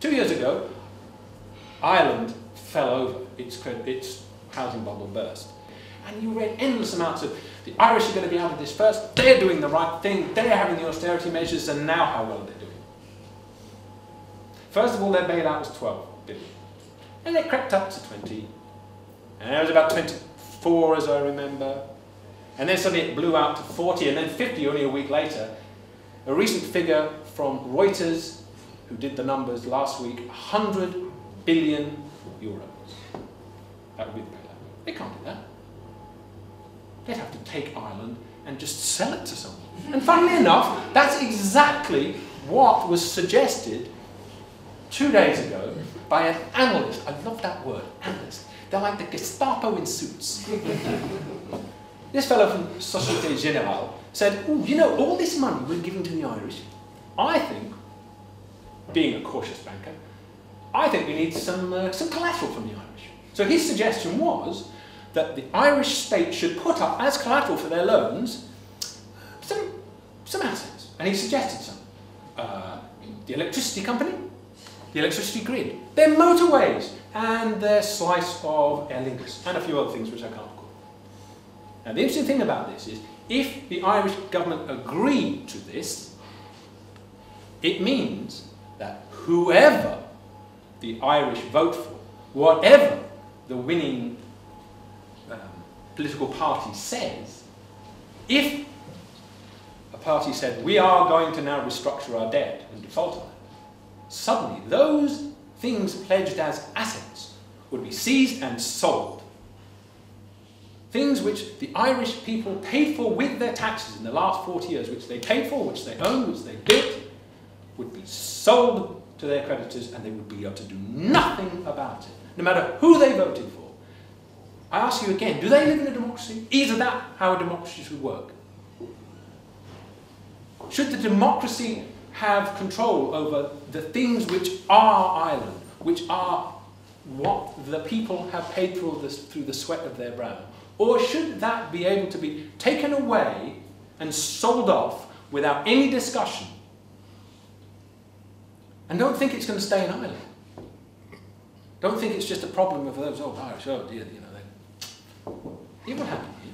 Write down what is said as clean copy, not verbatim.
2 years ago, Ireland fell over. Its housing bubble burst. And you read endless amounts of, the Irish are going to be out of this first, they're doing the right thing, they're having the austerity measures, and now how well they're doing. First of all, their bailout was 12 billion. And it crept up to 20. And it was about 24, as I remember. And then suddenly it blew out to 40, and then 50 only a week later. A recent figure from Reuters, who did the numbers last week, 100 billion euros. That would be the bailout. They can't do that. They'd have to take Ireland and just sell it to someone. And funnily enough, that's exactly what was suggested 2 days ago by an analyst. I love that word, analyst. They're like the Gestapo in suits. This fellow from Société Générale said, "Oh, you know, all this money we're giving to the Irish, I think, being a cautious banker, I think we need some collateral from the Irish." So his suggestion was that the Irish state should put up as collateral for their loans some assets. And he suggested some. The electricity company, the electricity grid, their motorways, and their slice of Aer Lingus, and a few other things which I can't recall. Now the interesting thing about this is, if the Irish government agreed to this, it means that whoever the Irish vote for, whatever the winning political party says, if a party said, we are going to now restructure our debt and default on it, suddenly those things pledged as assets would be seized and sold. Things which the Irish people paid for with their taxes in the last 40 years, which they paid for, which they owned, which they built, would be sold to their creditors, and they would be able to do nothing about it, no matter who they voted for. I ask you again, do they live in a democracy? Is that how a democracy should work? Should the democracy have control over the things which are Ireland, which are what the people have paid through the sweat of their brow? Or should that be able to be taken away and sold off without any discussion? And don't think it's going to stay in Ireland. Don't think it's just a problem of those old Irish, oh dear, you know. What will happen is,